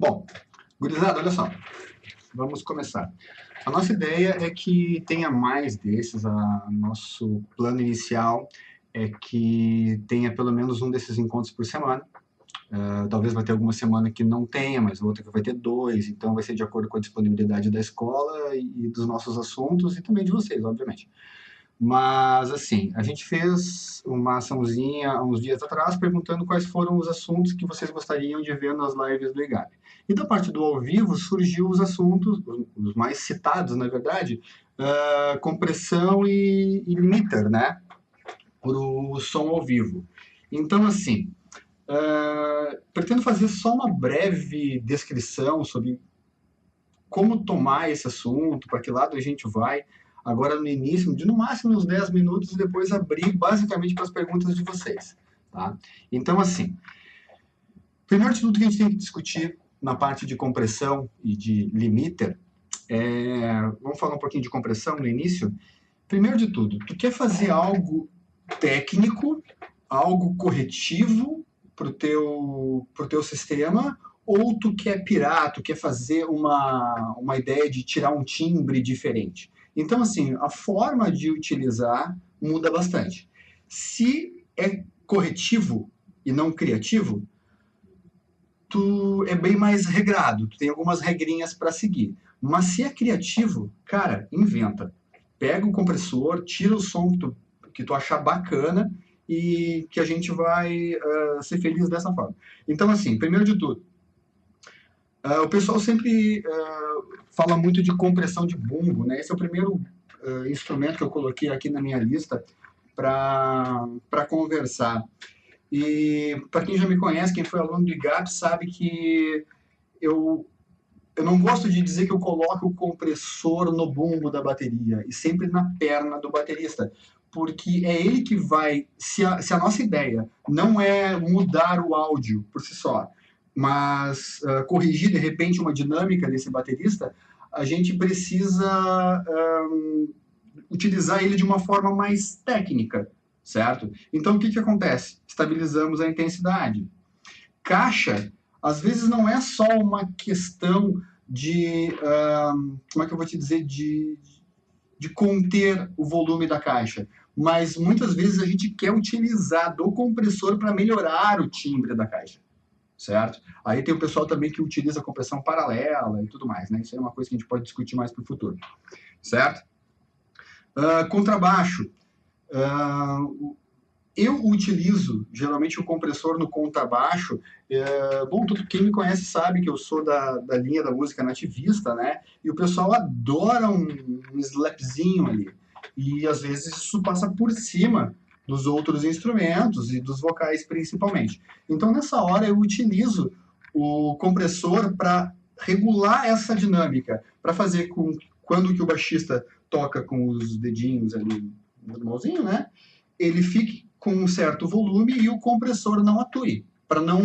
Bom, gurizada, olha só, vamos começar. A nossa ideia é que tenha mais desses, nosso plano inicial é que tenha pelo menos um desses encontros por semana. Talvez vai ter alguma semana que não tenha, mas outra que vai ter dois, então vai ser de acordo com a disponibilidade da escola e dos nossos assuntos e também de vocês, obviamente. Mas, assim, a gente fez uma açãozinha há uns dias atrás perguntando quais foram os assuntos que vocês gostariam de ver nas lives do IGAP. E da parte do ao vivo surgiu os assuntos, os mais citados, na verdade, compressão e limiter, né? Por o som ao vivo. Então, assim, pretendo fazer só uma breve descrição sobre como tomar esse assunto, para que lado a gente vai, agora no início, de no máximo uns 10 minutos, e depois abrir basicamente para as perguntas de vocês. Tá? Então, assim, primeiro de tudo que a gente tem que discutir na parte de compressão e de limiter, vamos falar um pouquinho de compressão no início. Primeiro de tudo, tu quer fazer algo técnico, algo corretivo para o teu sistema, ou tu quer pirar, tu quer fazer uma ideia de tirar um timbre diferente. Então, assim, a forma de utilizar muda bastante. Se é corretivo e não criativo, tu é bem mais regrado, tu tem algumas regrinhas para seguir. Mas se é criativo, cara, inventa. Pega o compressor, tira o som que tu achar bacana e que a gente vai ser feliz dessa forma. Então, assim, primeiro de tudo, o pessoal sempre fala muito de compressão de bumbo, né? Esse é o primeiro instrumento que eu coloquei aqui na minha lista para conversar. E para quem já me conhece, quem foi aluno do IGAP, sabe que eu não gosto de dizer que eu coloco o compressor no bumbo da bateria, e sempre na perna do baterista, porque é ele que vai, se a nossa ideia não é mudar o áudio por si só, mas corrigir de repente uma dinâmica desse baterista, a gente precisa utilizar ele de uma forma mais técnica, certo? Então o que acontece? Estabilizamos a intensidade. Caixa, às vezes não é só uma questão de, como é que eu vou te dizer, de conter o volume da caixa, mas muitas vezes a gente quer utilizar do compressor para melhorar o timbre da caixa, certo? Aí tem o pessoal também que utiliza a compressão paralela e tudo mais, né? Isso é uma coisa que a gente pode discutir mais para o futuro, certo? Contrabaixo. Eu utilizo geralmente o compressor no contrabaixo. Bom, quem me conhece sabe que eu sou da linha da música nativista, né? E o pessoal adora um slapzinho ali. E às vezes isso passa por cima dos outros instrumentos e dos vocais principalmente. Então nessa hora eu utilizo o compressor para regular essa dinâmica, para fazer com quando que o baixista toca com os dedinhos ali no mãozinho, né? Ele fique com um certo volume e o compressor não atue, para não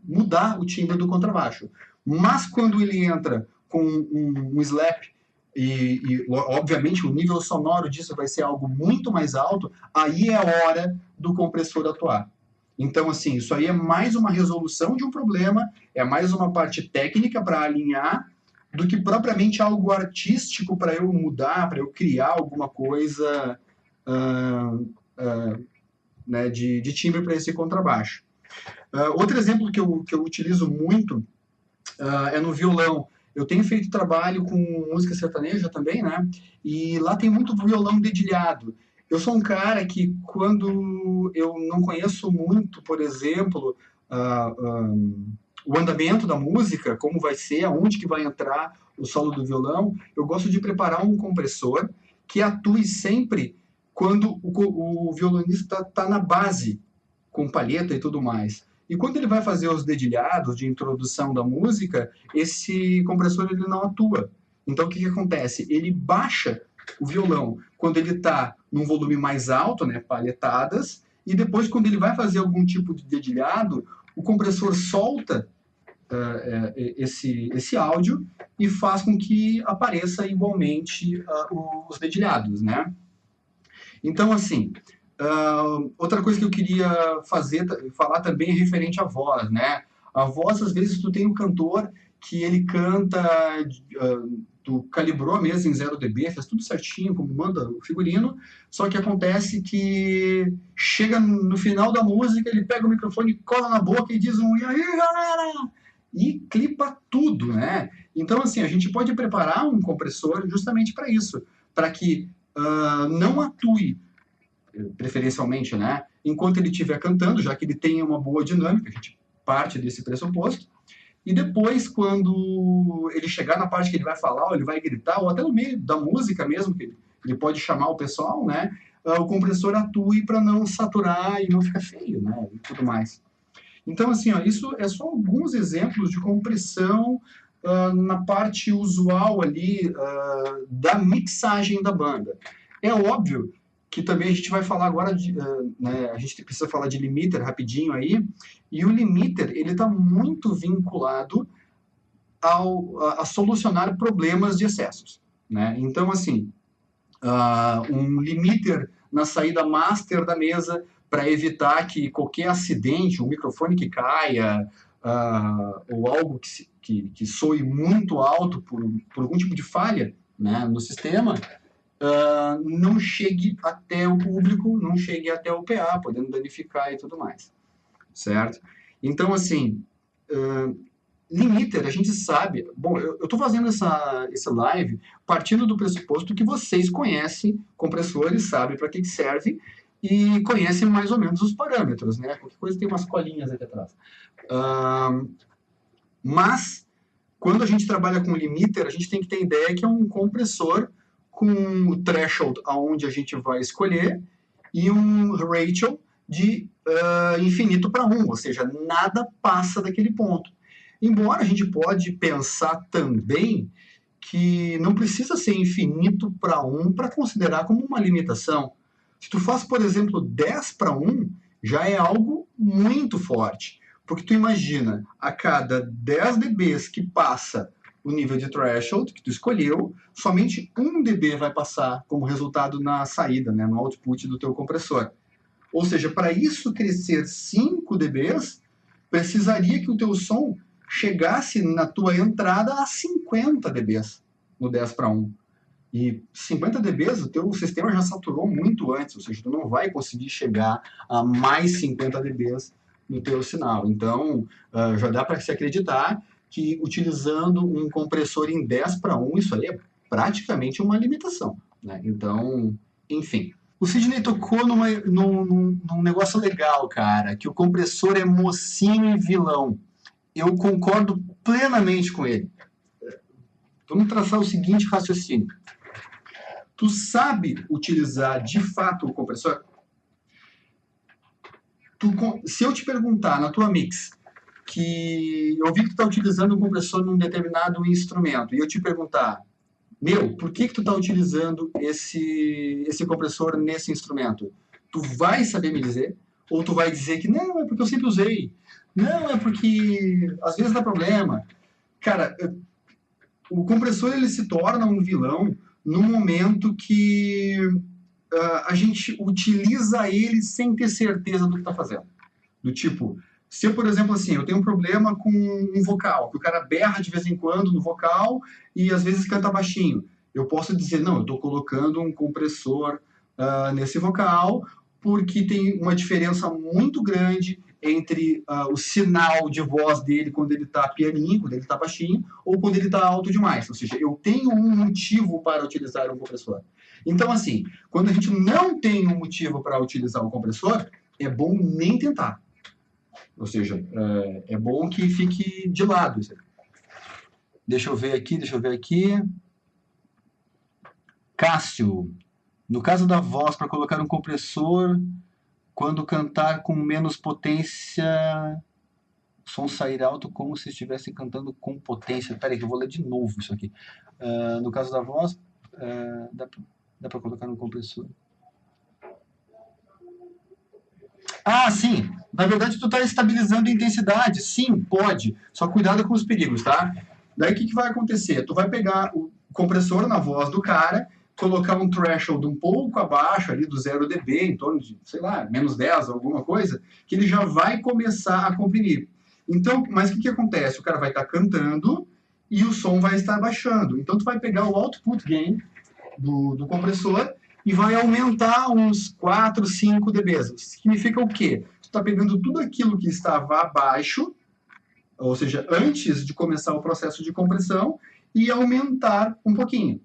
mudar o timbre do contrabaixo. Mas quando ele entra com um slap, e obviamente o nível sonoro disso vai ser algo muito mais alto, aí é a hora do compressor atuar. Então, assim, isso aí é mais uma resolução de um problema, é mais uma parte técnica para alinhar, do que propriamente algo artístico para eu mudar, para eu criar alguma coisa né, de timbre para esse contrabaixo. Outro exemplo que eu utilizo muito é no violão. Eu tenho feito trabalho com música sertaneja também, né? E lá tem muito violão dedilhado. Eu sou um cara que, quando eu não conheço muito, por exemplo, o andamento da música, como vai ser, aonde que vai entrar o solo do violão, eu gosto de preparar um compressor que atue sempre quando o violonista está na base, com palheta e tudo mais. E quando ele vai fazer os dedilhados de introdução da música, esse compressor ele não atua. Então o que acontece? Ele baixa o violão quando ele está num volume mais alto, né, palhetadas, e depois quando ele vai fazer algum tipo de dedilhado, o compressor solta esse áudio e faz com que apareça igualmente os dedilhados, né? Então, assim, outra coisa que eu queria falar também é referente à voz, né? A voz, às vezes, tu tem um cantor que ele canta, tu calibrou a mesa em 0 dB, faz tudo certinho, como manda o figurino, só que acontece que chega no final da música, ele pega o microfone, cola na boca e diz um "e aí, galera?" E clipa tudo, né? Então, assim, a gente pode preparar um compressor justamente para isso, para que não atue, preferencialmente, né? Enquanto ele estiver cantando, já que ele tem uma boa dinâmica, a gente parte desse pressuposto, e depois, quando ele chegar na parte que ele vai falar, ou ele vai gritar, ou até no meio da música mesmo, que ele pode chamar o pessoal, né? O compressor atue para não saturar e não ficar feio, né? E tudo mais. Então, assim, ó, isso é só alguns exemplos de compressão na parte usual ali da mixagem da banda. É óbvio que também a gente vai falar agora de, né, a gente precisa falar de limiter rapidinho aí, e o limiter, ele está muito vinculado a solucionar problemas de excessos, né? Então, assim, um limiter na saída master da mesa para evitar que qualquer acidente, um microfone que caia, ou algo que soe muito alto por algum tipo de falha, né, no sistema, não chegue até o público, não chegue até o PA, podendo danificar e tudo mais, certo? Então, assim, limiter, a gente sabe... Bom, eu estou fazendo esse live partindo do pressuposto que vocês conhecem compressores, sabem para que serve e conhecem mais ou menos os parâmetros, né? Qualquer coisa tem umas colinhas aqui atrás. Mas, quando a gente trabalha com limiter, a gente tem que ter ideia que é um compressor com o threshold aonde a gente vai escolher e um ratio de infinito para 1, ou seja, nada passa daquele ponto. Embora a gente pode pensar também que não precisa ser infinito para 1 para considerar como uma limitação. Se tu faz, por exemplo, 10 para 1, já é algo muito forte. Porque tu imagina, a cada 10 dBs que passa o nível de threshold que tu escolheu, somente 1 dB vai passar como resultado na saída, né, no output do teu compressor. Ou seja, para isso crescer 5 dBs, precisaria que o teu som chegasse na tua entrada a 50 dBs no 10 para 1. E 50 dBs, o teu sistema já saturou muito antes, ou seja, tu não vai conseguir chegar a mais 50 dBs no teu sinal. Então, já dá para se acreditar que utilizando um compressor em 10 para 1, isso aí é praticamente uma limitação, né? Então, enfim. O Sidney tocou num negócio legal, cara, que o compressor é mocinho e vilão. Eu concordo plenamente com ele. Vamos traçar o seguinte raciocínio. Tu sabe utilizar de fato o compressor? Se eu te perguntar na tua mix que eu vi que tu está utilizando um compressor num determinado instrumento e eu te perguntar, por que tu está utilizando esse compressor nesse instrumento? Tu vai saber me dizer? Ou tu vai dizer que não, é porque eu sempre usei. Não, é porque às vezes dá problema. Cara, o compressor ele se torna um vilão no momento que a gente utiliza ele sem ter certeza do que está fazendo. Do tipo, se eu, por exemplo, assim, eu tenho um problema com um vocal, que o cara berra de vez em quando no vocal e às vezes canta baixinho. Eu posso dizer, não, eu estou colocando um compressor nesse vocal porque tem uma diferença muito grande entre o sinal de voz dele quando ele está pianinho, quando ele está baixinho, ou quando ele está alto demais. Ou seja, eu tenho um motivo para utilizar um compressor. Então, assim, quando a gente não tem um motivo para utilizar um compressor, é bom nem tentar. Ou seja, é bom que fique de lado. Deixa eu ver aqui. Cássio, no caso da voz, para colocar um compressor, quando cantar com menos potência, o som sair alto como se estivesse cantando com potência. Espera aí que eu vou ler de novo isso aqui. No caso da voz, dá para colocar no compressor. Ah, sim. Na verdade, tu está estabilizando a intensidade. Sim, pode. Só cuidado com os perigos, tá? Daí, o que vai acontecer? Tu vai pegar o compressor na voz do cara, colocar um threshold um pouco abaixo ali do 0 dB, em torno de, sei lá, menos 10, alguma coisa, que ele já vai começar a comprimir. Então, mas o que acontece? O cara vai estar cantando e o som vai estar baixando. Então, tu vai pegar o output gain do compressor e vai aumentar uns 4, 5 dBs. Significa o quê? Tu está pegando tudo aquilo que estava abaixo, ou seja, antes de começar o processo de compressão, e aumentar um pouquinho,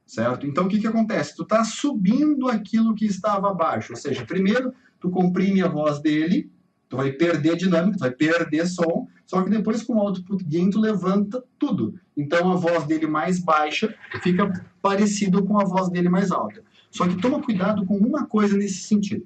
certo? Então, o que acontece? Tu está subindo aquilo que estava abaixo, ou seja, primeiro tu comprime a voz dele, tu vai perder dinâmica, tu vai perder som, só que depois com o output gain tu levanta tudo. Então, a voz dele mais baixa fica parecido com a voz dele mais alta. Só que toma cuidado com uma coisa nesse sentido.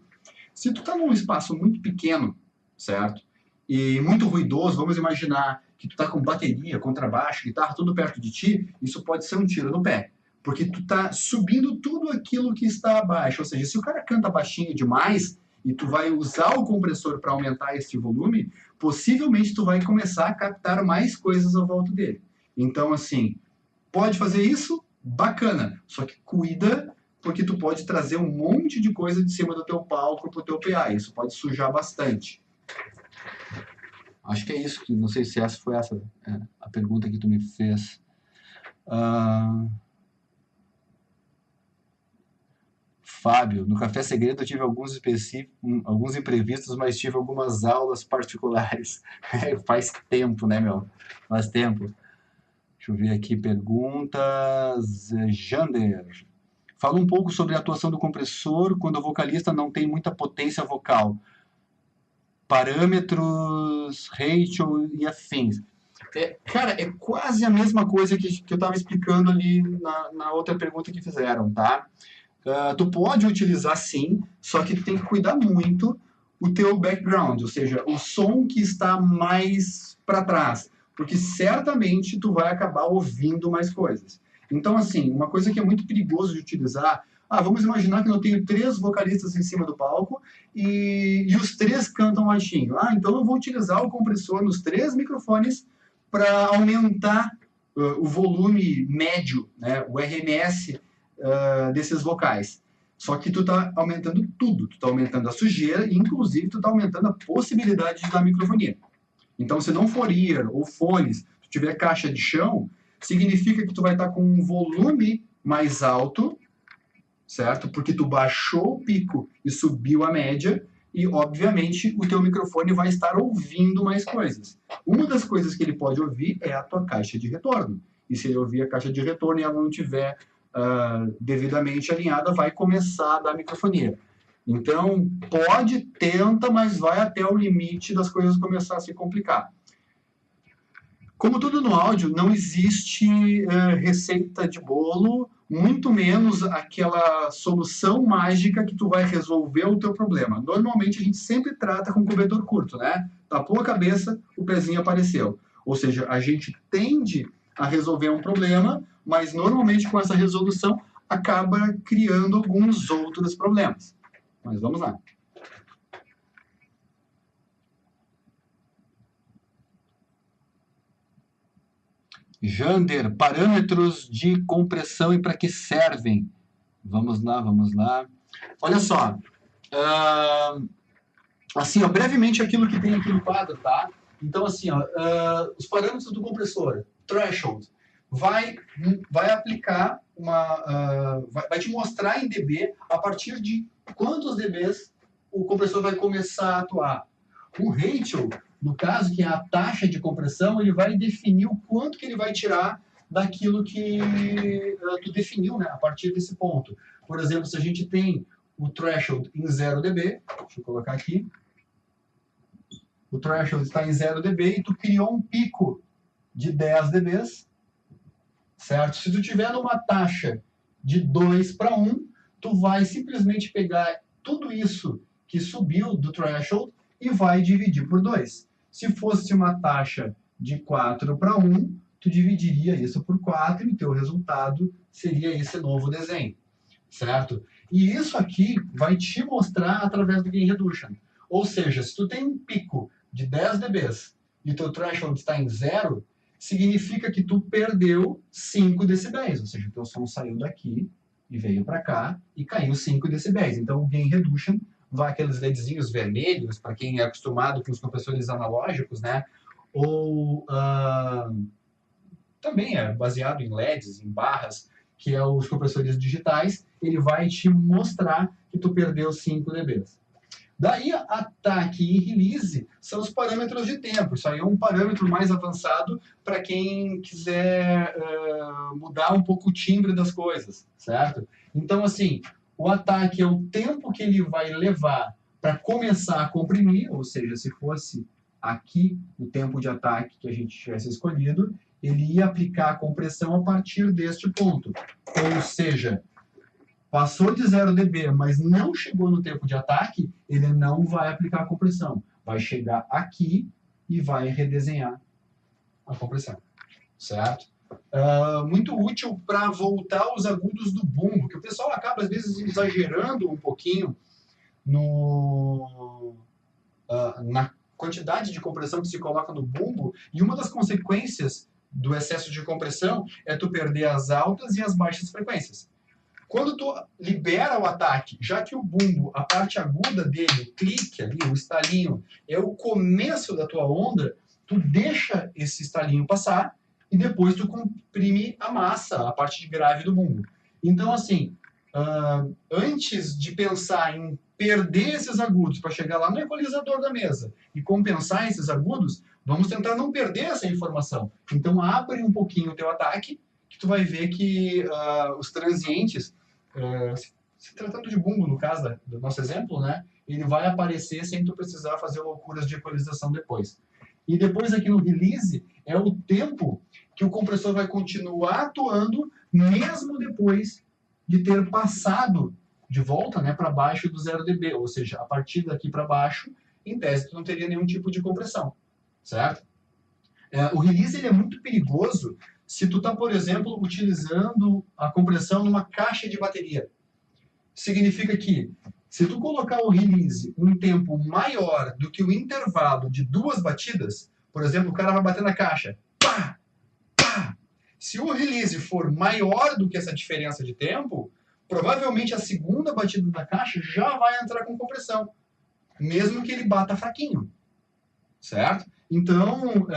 Se tu está num espaço muito pequeno, certo? E muito ruidoso, vamos imaginar que tu está com bateria, contrabaixo, guitarra, tudo perto de ti, isso pode ser um tiro no pé. Porque tu está subindo tudo aquilo que está abaixo. Ou seja, se o cara canta baixinho demais e tu vai usar o compressor para aumentar esse volume, possivelmente tu vai começar a captar mais coisas à volta dele. Então, assim, pode fazer isso? Bacana. Só que cuida, porque tu pode trazer um monte de coisa de cima do teu palco pro teu PA. Isso pode sujar bastante. Acho que é isso. Não sei se essa foi a pergunta que tu me fez. Fábio, no Café Segredo eu tive alguns imprevistos, mas tive algumas aulas particulares. Faz tempo, né, meu? Faz tempo. Deixa eu ver aqui perguntas. Jander. Fala um pouco sobre a atuação do compressor quando o vocalista não tem muita potência vocal. Parâmetros, ratio e afins. Cara, é quase a mesma coisa que eu estava explicando ali na outra pergunta que fizeram, tá? Tu pode utilizar sim, só que tu tem que cuidar muito o teu background, ou seja, o som que está mais para trás, porque certamente tu vai acabar ouvindo mais coisas. Então, assim, uma coisa que é muito perigoso de utilizar, vamos imaginar que eu tenho 3 vocalistas em cima do palco e os 3 cantam baixinho. Então eu vou utilizar o compressor nos 3 microfones para aumentar o volume médio, né, o RMS, desses vocais. Só que tu tá aumentando tudo. Tu tá aumentando a sujeira e, inclusive, tu tá aumentando a possibilidade de dar microfonia. Então, se não for ear ou fones, se tiver caixa de chão, significa que tu vai estar com um volume mais alto, certo? Porque tu baixou o pico e subiu a média e, obviamente, o teu microfone vai estar ouvindo mais coisas. Uma das coisas que ele pode ouvir é a tua caixa de retorno. E se ele ouvir a caixa de retorno e ela não tiver devidamente alinhada, vai começar a dar microfonia. Então, tenta, mas vai até o limite das coisas começar a se complicar. Como tudo no áudio, não existe receita de bolo, muito menos aquela solução mágica que tu vai resolver o teu problema. Normalmente, a gente sempre trata com cobertor curto, né? Tapou a cabeça, o pezinho apareceu. Ou seja, a gente tende a resolver um problema, mas normalmente com essa resolução acaba criando alguns outros problemas. Mas vamos lá. Jander, parâmetros de compressão e para que servem? Vamos lá, vamos lá. Olha só. Assim, brevemente aquilo que tem aqui no quadro, tá? Então, assim, os parâmetros do compressor, threshold, vai aplicar vai te mostrar em dB a partir de quantos dBs o compressor vai começar a atuar. O ratio, no caso, que é a taxa de compressão, ele vai definir o quanto que ele vai tirar daquilo que tu definiu, né, a partir desse ponto. Por exemplo, se a gente tem o threshold em 0 dB, deixa eu colocar aqui, o threshold está em 0 dB e tu criou um pico de 10 dBs, certo? Se tu tiver numa taxa de 2 para 1, tu vai simplesmente pegar tudo isso que subiu do threshold e vai dividir por 2. Se fosse uma taxa de 4 para 1, tu dividiria isso por 4 e o teu resultado seria esse novo desenho, certo? E isso aqui vai te mostrar através do Gain Reduction. Ou seja, se tu tem um pico de 10 dBs e o teu threshold está em 0, significa que tu perdeu 5 decibéis. Ou seja, o teu som saiu daqui e veio para cá e caiu 5 decibéis. Então, o Gain Reduction vai aqueles LEDzinhos vermelhos, para quem é acostumado com os compressores analógicos, né? Ou também é baseado em LEDs, em barras, que é os compressores digitais, ele vai te mostrar que tu perdeu 5 dB. Daí, ataque e release são os parâmetros de tempo. Isso aí é um parâmetro mais avançado para quem quiser mudar um pouco o timbre das coisas, certo? Então, assim, o ataque é o tempo que ele vai levar para começar a comprimir, ou seja, se fosse aqui o tempo de ataque que a gente tivesse escolhido, ele ia aplicar a compressão a partir deste ponto. Ou seja, passou de 0 dB, mas não chegou no tempo de ataque, ele não vai aplicar a compressão. Vai chegar aqui e vai redesenhar a compressão, certo? Muito útil para voltar os agudos do bumbo, que o pessoal acaba, às vezes, exagerando um pouquinho na quantidade de compressão que se coloca no bumbo, e uma das consequências do excesso de compressão é tu perder as altas e as baixas frequências. Quando tu libera o ataque, já que o bumbo, a parte aguda dele, o clique ali, o estalinho, é o começo da tua onda, tu deixa esse estalinho passar e depois tu comprime a massa, a parte grave do bumbo. Então, assim, antes de pensar em perder esses agudos para chegar lá no equalizador da mesa e compensar esses agudos, vamos tentar não perder essa informação. Então, abre um pouquinho o teu ataque, que tu vai ver que os transientes, se tratando de bumbo, no caso do nosso exemplo, né, ele vai aparecer sem tu precisar fazer loucuras de equalização depois. E depois aqui no release é o tempo que o compressor vai continuar atuando mesmo depois de ter passado de volta, né, para baixo do 0 dB, ou seja, a partir daqui para baixo, em tese, tu não teria nenhum tipo de compressão, certo? O release ele é muito perigoso se tu está, por exemplo, utilizando a compressão numa caixa de bateria. Significa que, se tu colocar o release um tempo maior do que o intervalo de 2 batidas, por exemplo, o cara vai bater na caixa, pá, pá. Se o release for maior do que essa diferença de tempo, provavelmente a segunda batida da caixa já vai entrar com compressão, mesmo que ele bata fraquinho, certo? Então,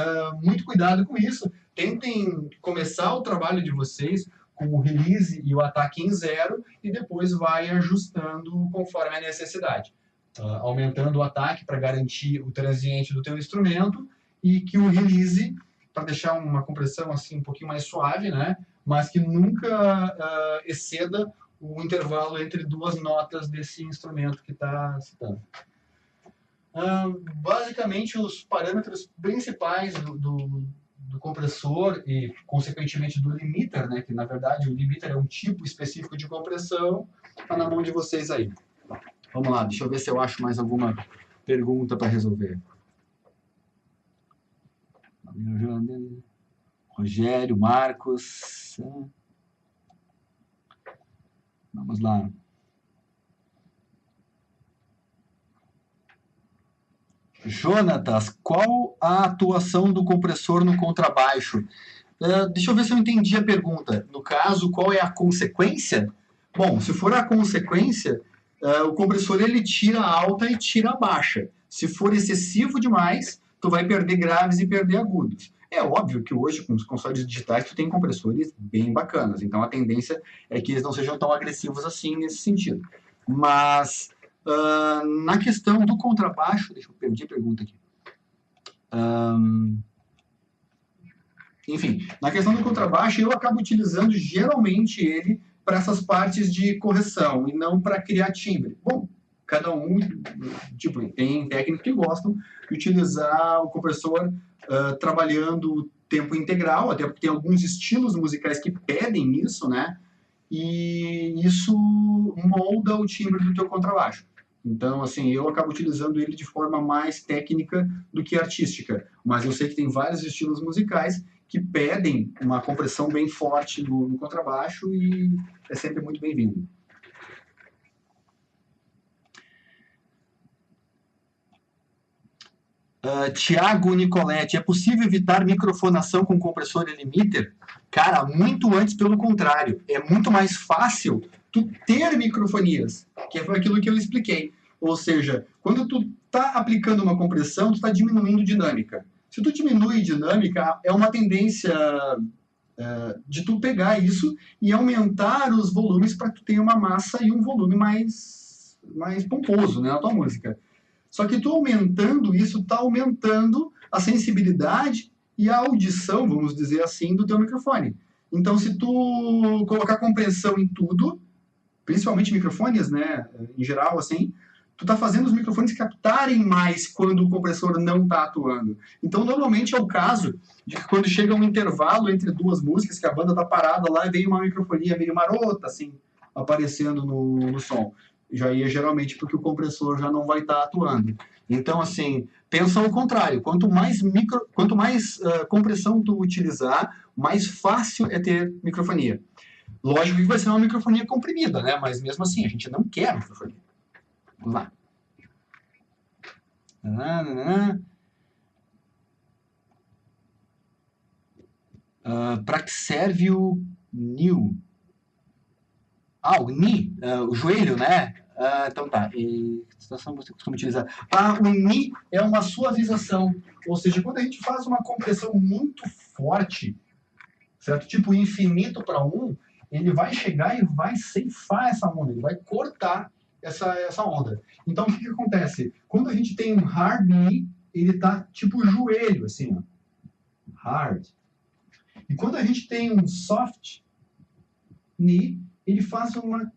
muito cuidado com isso. Tentem começar o trabalho de vocês com o release e o ataque em 0 e depois vai ajustando conforme a necessidade. Aumentando o ataque para garantir o transiente do teu instrumento e que o release, para deixar uma compressão assim um pouquinho mais suave, né? Mas que nunca exceda o intervalo entre 2 notas desse instrumento que está citando. Basicamente, os parâmetros principais do compressor e, consequentemente, do limiter, né, que, na verdade, o limiter é um tipo específico de compressão, está na mão de vocês aí. Vamos lá, deixa eu ver se eu acho mais alguma pergunta para resolver. Rogério, Marcos. Vamos lá. Jonatas, qual a atuação do compressor no contrabaixo? Deixa eu ver se eu entendi a pergunta. No caso, qual é a consequência? Bom, se for a consequência, o compressor ele tira a alta e tira a baixa. Se for excessivo demais, tu vai perder graves e perder agudos. É óbvio que hoje, com os consoles digitais, tu tem compressores bem bacanas. Então, a tendência é que eles não sejam tão agressivos assim nesse sentido. Mas... na questão do contrabaixo, deixa eu perder a pergunta aqui. Enfim, na questão do contrabaixo, eu acabo utilizando geralmente ele para essas partes de correção e não para criar timbre. Bom, cada um, tipo, tem técnicos que gostam de utilizar o compressor trabalhando tempo integral, até porque tem alguns estilos musicais que pedem isso, né? E isso molda o timbre do teu contrabaixo. Então, assim, eu acabo utilizando ele de forma mais técnica do que artística. Mas eu sei que tem vários estilos musicais que pedem uma compressão bem forte no contrabaixo e é sempre muito bem-vindo. Tiago Nicoletti, é possível evitar microfonação com compressor e limiter? Cara, muito antes, pelo contrário. É muito mais fácil tu ter microfonias, que foi aquilo que eu expliquei. Ou seja, quando tu está aplicando uma compressão, tu está diminuindo dinâmica. Se tu diminui dinâmica, é uma tendência de tu pegar isso e aumentar os volumes para que tu tenha uma massa e um volume mais pomposo, né, na tua música. Só que tu aumentando isso, está aumentando a sensibilidade e a audição, vamos dizer assim, do teu microfone. Então, se tu colocar compressão em tudo, principalmente microfones, né, em geral, assim, tu tá fazendo os microfones captarem mais quando o compressor não tá atuando. Então, normalmente é o caso de que quando chega um intervalo entre duas músicas, que a banda tá parada lá e vem uma microfonia meio marota, assim, aparecendo no som. Já ia geralmente porque o compressor já não vai estar atuando. Então, assim, pensa ao contrário. Quanto mais compressão tu utilizar, mais fácil é ter microfonia. Lógico que vai ser uma microfonia comprimida, né? Mas mesmo assim, a gente não quer microfonia. Vamos lá. Para que serve o NI? O NI, o joelho, né? Então tá. E que situação você costuma utilizar? O NI é uma suavização. Ou seja, quando a gente faz uma compressão muito forte, certo? Tipo infinito para 1, ele vai chegar e vai ceifar essa onda, ele vai cortar essa onda. Então, o que acontece? Quando a gente tem um hard knee, ele tá tipo joelho, assim, ó. Hard. E quando a gente tem um soft knee, ele faz uma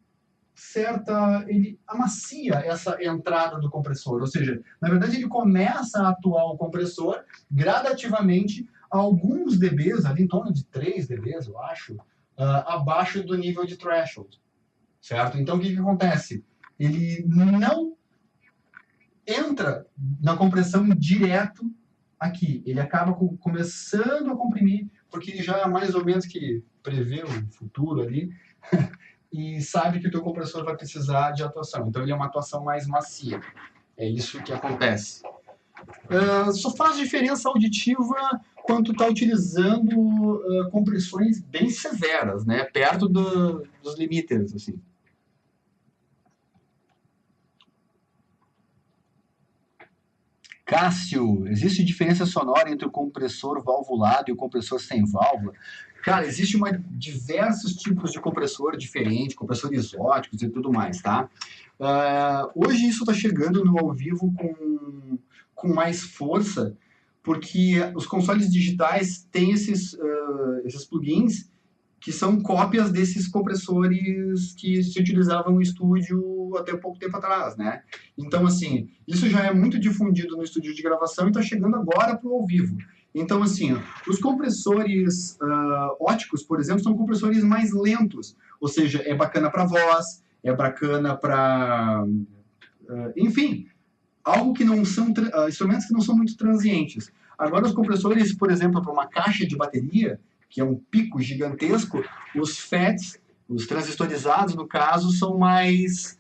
certa... ele amacia essa entrada do compressor. Ou seja, na verdade, ele começa a atuar o compressor gradativamente a alguns dBs, ali em torno de 3 dBs, eu acho, abaixo do nível de threshold. Certo? Então, o que acontece? Ele não entra na compressão direto aqui. Ele acaba começando a comprimir, porque ele já é mais ou menos que prevê o futuro ali e sabe que o teu compressor vai precisar de atuação. Então, ele é uma atuação mais macia. É isso que acontece. Só faz diferença auditiva quando tu está utilizando compressões bem severas, né? Perto dos limiters, assim. Cássio, existe diferença sonora entre o compressor valvulado e o compressor sem válvula? Cara, existe diversos tipos de compressor diferentes, compressores óticos e tudo mais, tá? Hoje isso está chegando no ao vivo com mais força, porque os consoles digitais têm esses plugins que são cópias desses compressores que se utilizavam no estúdio até pouco tempo atrás, né? Então, assim, isso já é muito difundido no estúdio de gravação e está chegando agora para o ao vivo. Então, assim, os compressores óticos, por exemplo, são compressores mais lentos, ou seja, é bacana para voz, é bacana para... enfim, algo que não são... instrumentos que não são muito transientes. Agora, os compressores, por exemplo, para uma caixa de bateria, que é um pico gigantesco, os FETs, os transistorizados, no caso, são mais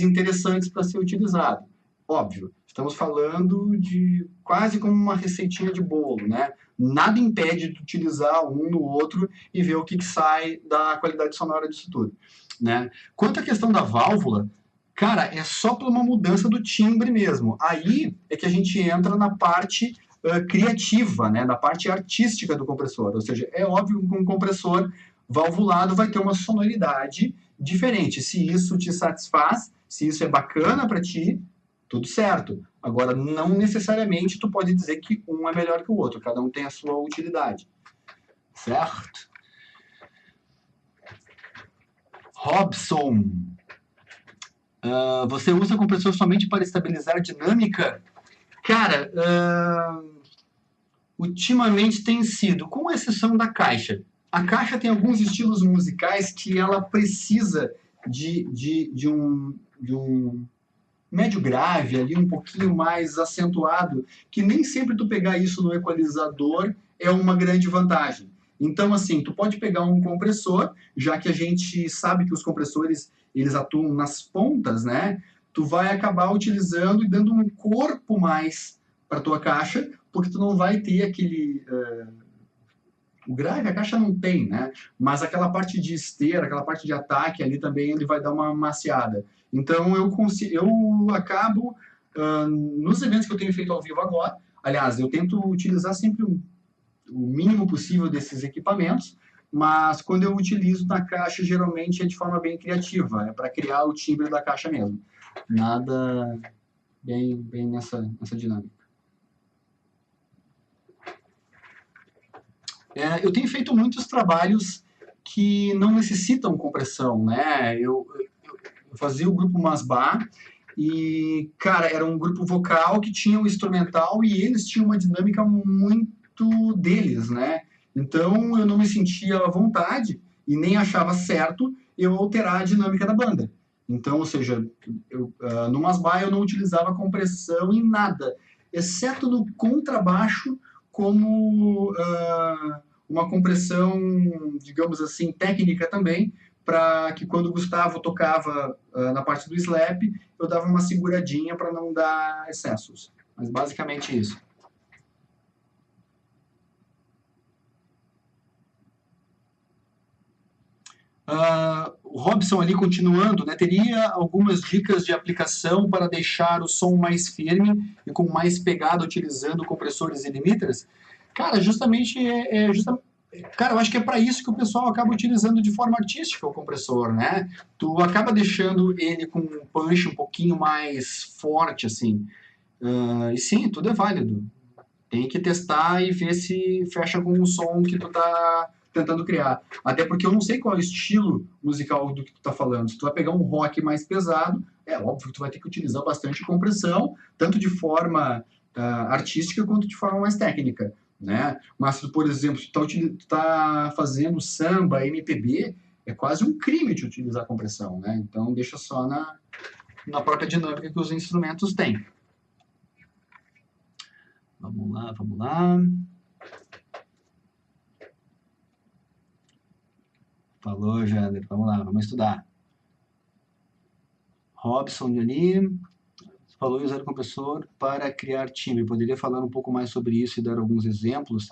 interessantes para ser utilizado. Óbvio, estamos falando de quase como uma receitinha de bolo, né? Nada impede de utilizar um no outro e ver o que sai da qualidade sonora disso tudo, né? Quanto à questão da válvula, cara, é só por uma mudança do timbre mesmo. Aí é que a gente entra na parte criativa, né, da parte artística do compressor. Ou seja, é óbvio que um compressor valvulado vai ter uma sonoridade diferente. Se isso te satisfaz, se isso é bacana para ti, tudo certo. Agora, não necessariamente tu pode dizer que um é melhor que o outro. Cada um tem a sua utilidade. Certo? Robson. Você usa compressor somente para estabilizar a dinâmica? Cara, ultimamente tem sido, com exceção da caixa. A caixa tem alguns estilos musicais que ela precisa de um médio grave, ali um pouquinho mais acentuado, que nem sempre tu pegar isso no equalizador é uma grande vantagem. Então, assim, tu pode pegar um compressor, já que a gente sabe que os compressores, eles atuam nas pontas, né? Tu vai acabar utilizando e dando um corpo mais para tua caixa, porque tu não vai ter O grave a caixa não tem, né? Mas aquela parte de esteira, aquela parte de ataque ali também ele vai dar uma maciada. Então eu acabo, nos eventos que eu tenho feito ao vivo agora, aliás, eu tento utilizar sempre o mínimo possível desses equipamentos, mas quando eu utilizo na caixa, geralmente é de forma bem criativa, é para criar o timbre da caixa mesmo. Nada bem nessa dinâmica. Eu tenho feito muitos trabalhos que não necessitam compressão, né? Eu fazia o grupo Masbá e, cara, era um grupo vocal que tinha um instrumental e eles tinham uma dinâmica muito deles, né? Então eu não me sentia à vontade e nem achava certo eu alterar a dinâmica da banda. Então, ou seja, no Masbá eu não utilizava compressão em nada, exceto no contrabaixo como uma compressão, digamos assim, técnica também, para que quando o Gustavo tocava na parte do slap, eu dava uma seguradinha para não dar excessos. Mas basicamente isso. O Robson ali continuando, né, teria algumas dicas de aplicação para deixar o som mais firme e com mais pegada utilizando compressores e limiters? Cara, cara, eu acho que é para isso que o pessoal acaba utilizando de forma artística o compressor, né? Tu acaba deixando ele com um punch um pouquinho mais forte, assim. E sim, tudo é válido. Tem que testar e ver se fecha com o som que tu tá tentando criar. Até porque eu não sei qual é o estilo musical do que tu tá falando. Se tu vai pegar um rock mais pesado, é óbvio que tu vai ter que utilizar bastante compressão, tanto de forma artística quanto de forma mais técnica, né? Mas se tu, por exemplo, tu tá fazendo samba, MPB, é quase um crime de utilizar compressão, né? Então deixa só na própria dinâmica que os instrumentos têm. Vamos lá, vamos lá. Falou, Jander. Vamos lá, vamos estudar. Robson ali falou em usar o compressor para criar timbre. Poderia falar um pouco mais sobre isso e dar alguns exemplos?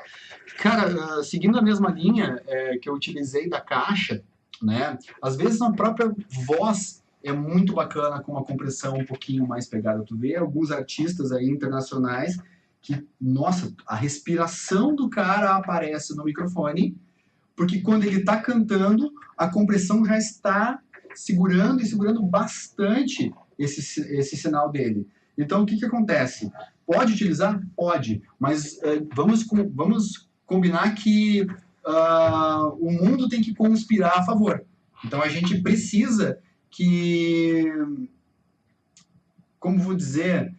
Cara, seguindo a mesma linha que eu utilizei da caixa, né? Às vezes a própria voz é muito bacana com uma compressão um pouquinho mais pegada. Tu vê alguns artistas aí internacionais que, nossa, a respiração do cara aparece no microfone, porque quando ele está cantando, a compressão já está segurando e segurando bastante esse sinal dele. Então, o que acontece? Pode utilizar? Pode, mas vamos combinar que o mundo tem que conspirar a favor. Então, a gente precisa que, como vou dizer,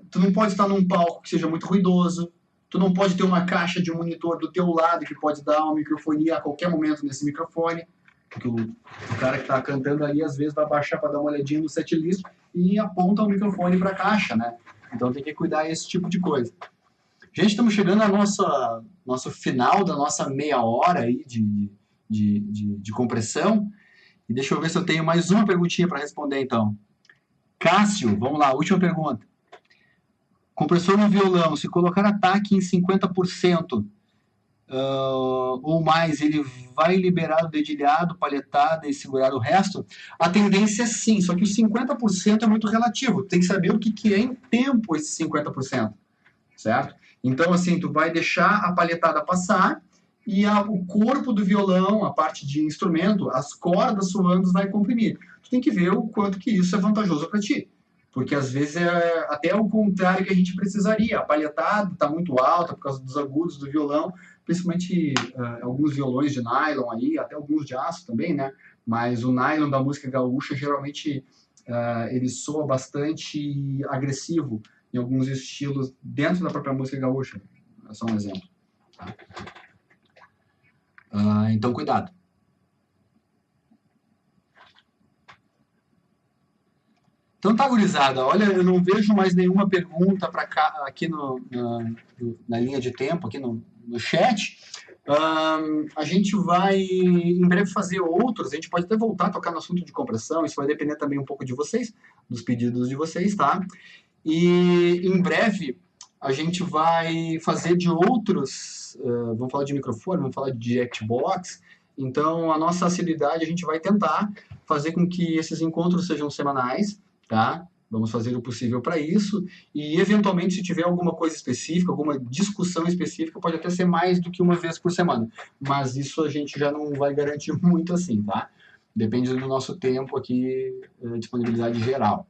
tu não pode estar num palco que seja muito ruidoso, tu não pode ter uma caixa de monitor do teu lado que pode dar uma microfonia a qualquer momento nesse microfone, porque o cara que está cantando ali às vezes vai baixar para dar uma olhadinha no setlist e aponta o microfone para a caixa, né? Então tem que cuidar desse tipo de coisa. Gente, estamos chegando ao nosso final da nossa meia hora aí de compressão. E deixa eu ver se eu tenho mais uma perguntinha para responder então. Cássio, vamos lá, última pergunta. Compressor no violão, se colocar ataque em 50% ou mais, ele vai liberar o dedilhado, palhetada e segurar o resto? A tendência é sim, só que os 50% é muito relativo. Tem que saber o que é em tempo esse 50%, certo? Então, assim, tu vai deixar a palhetada passar e o corpo do violão, a parte de instrumento, as cordas soando, vai comprimir. Tu tem que ver o quanto que isso é vantajoso para ti. Porque às vezes é até o contrário que a gente precisaria. A palhetada está muito alta por causa dos agudos do violão, principalmente alguns violões de nylon aí, até alguns de aço também, né? Mas o nylon da música gaúcha, geralmente, ele soa bastante agressivo em alguns estilos dentro da própria música gaúcha. É só um exemplo. Tá? Então, cuidado. Então tá, gurizada. Olha, eu não vejo mais nenhuma pergunta para cá aqui na linha de tempo, aqui no chat. A gente vai em breve fazer outros. A gente pode até voltar a tocar no assunto de compressão. Isso vai depender também um pouco de vocês, dos pedidos de vocês, tá? E em breve a gente vai fazer de outros, vamos falar de microfone, vamos falar de Xbox. Então, a nossa assiduidade, a gente vai tentar fazer com que esses encontros sejam semanais, tá? Vamos fazer o possível para isso. E, eventualmente, se tiver alguma coisa específica, alguma discussão específica, pode até ser mais do que uma vez por semana. Mas isso a gente já não vai garantir muito assim, tá? Depende do nosso tempo aqui, disponibilidade geral,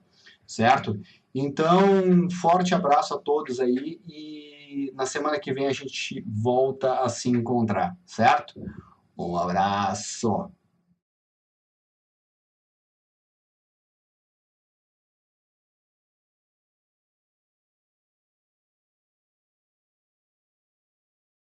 certo? Então, forte abraço a todos aí e na semana que vem a gente volta a se encontrar, certo? Um abraço!